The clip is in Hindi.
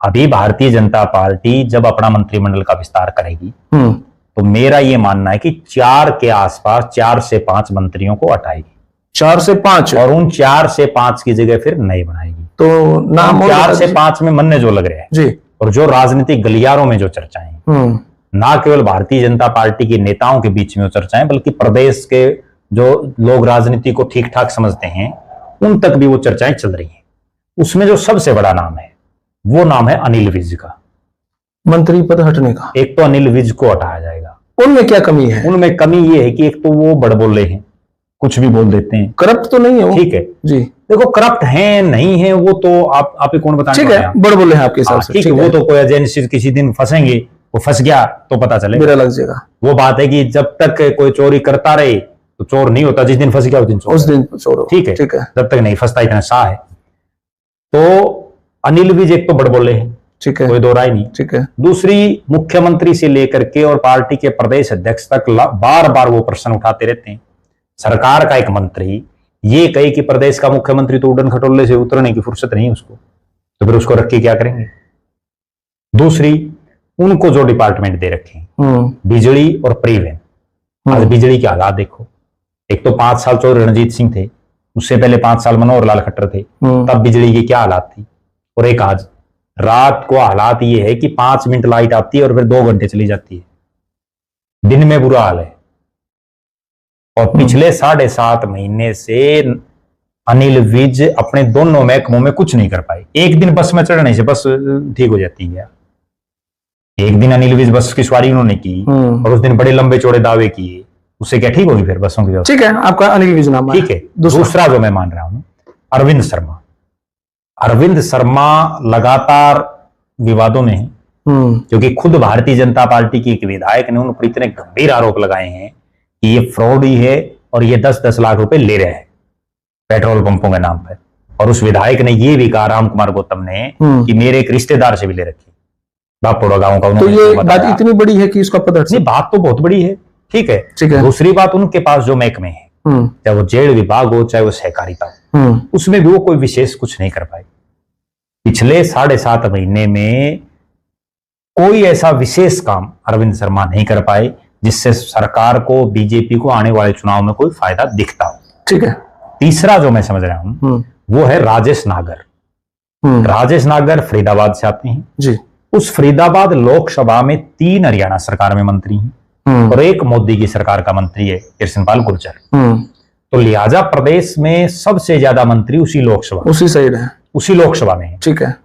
अभी भारतीय जनता पार्टी जब अपना मंत्रिमंडल का विस्तार करेगी तो मेरा ये मानना है कि 4 के आसपास 4 से 5 मंत्रियों को हटाएगी। 4 से 5 और उन 4 से 5 की जगह फिर नए बनाएगी। तो नाम 4 से 5 में मन जो लग रहे हैं जी, और जो राजनीतिक गलियारों में जो चर्चाएं, ना केवल भारतीय जनता पार्टी के नेताओं के बीच में वो चर्चाएं, बल्कि प्रदेश के जो लोग राजनीति को ठीक ठाक समझते हैं उन तक भी वो चर्चाएं चल रही हैं। उसमें जो सबसे बड़ा नाम है वो नाम है अनिल विज का, मंत्री पद हटने का। एक तो अनिल विज को हटाया जाएगा। उनमें क्या कमी है? उनमें कमी ये है कि एक तो वो बड़बोले हैं, कुछ भी बोल देते हैं। करप्ट तो नहीं है वो? ठीक है जी, देखो करप्ट हैं नहीं है वो तो आप ही कौन बताएंगे। ठीक है, बड़बोले हैं आपके हिसाब से। ठीक है, वो तो कोई एजेंसी किसी दिन फंसेंगे, वो फंस गया तो पता चलेगा, मेरा लग जाएगा। वो बात है कि जब तक कोई चोरी करता रहे तो चोर नहीं होता, जिस दिन फंस गया उस दिन चोर। ठीक है, ठीक है, जब तक नहीं फंसता इतना सा है। तो अनिल विज एक तो बड़बोले हैं, ठीक है, कोई दो राय नहीं। ठीक है। दूसरी, मुख्यमंत्री से लेकर के और पार्टी के प्रदेश अध्यक्ष तक बार बार वो प्रश्न उठाते रहते हैं। सरकार का एक मंत्री ये कहे कि प्रदेश का मुख्यमंत्री तो उड़न खटोले से उतरने की फुर्सत नहीं उसको, तो फिर उसको रख के क्या करेंगे। दूसरी, उनको जो डिपार्टमेंट दे रखे हैं बिजली और परिवहन, आज बिजली के हालात देखो। एक तो 5 साल चौधरी रणजीत सिंह थे, उससे पहले 5 साल मनोहर लाल खट्टर थे, तब बिजली की क्या हालात थी। और एक आज रात को हालात ये है कि 5 मिनट लाइट आती है और फिर 2 घंटे चली जाती है। दिन में बुरा हाल है। और पिछले 7.5 महीने से अनिल विज अपने दोनों महकमों में कुछ नहीं कर पाए। एक दिन बस में चढ़ने से बस ठीक हो जाती है। एक दिन अनिल विज बस की सवारी उन्होंने की और उस दिन बड़े लंबे चौड़े दावे किए, उससे क्या ठीक होगी फिर बसों की व्यवस्था। ठीक है, आपका अनिल विज नाम ठीक है। दूसरा जो मैं मान रहा हूं, अरविंद शर्मा। अरविंद शर्मा लगातार विवादों में है, क्योंकि खुद भारतीय जनता पार्टी की एक विधायक ने उन पर इतने गंभीर आरोप लगाए हैं कि ये फ्रॉड ही है और ये 10-10 लाख रुपए ले रहे हैं पेट्रोल पंपों के नाम पर। और उस विधायक ने ये भी कहा, राम कुमार गौतम ने, कि मेरे एक रिश्तेदार से भी ले रखी बापोड़ा गांव का। तो ये बात इतनी बड़ी है कि उसका पता नहीं, बात तो बहुत बड़ी है। ठीक है, ठीक है। दूसरी बात, उनके पास जो महकमे है, चाहे वो जेल विभाग हो चाहे वो सहकारिता हो, उसमें भी वो कोई विशेष कुछ नहीं कर पाए। पिछले 7.5 महीने में कोई ऐसा विशेष काम अरविंद शर्मा नहीं कर पाए जिससे सरकार को, बीजेपी को आने वाले चुनाव में कोई फायदा दिखता हो। ठीक है। तीसरा जो मैं समझ रहा हूं वो है राजेश नागर। राजेश नागर फरीदाबाद से आते हैं जी। उस फरीदाबाद लोकसभा में 3 हरियाणा सरकार में मंत्री हैं और 1 मोदी की सरकार का मंत्री है कृष्णपाल गुर्जर। तो लिहाजा प्रदेश में सबसे ज्यादा मंत्री उसी लोकसभा, उसी साइड है, उसी लोकसभा में है। ठीक है।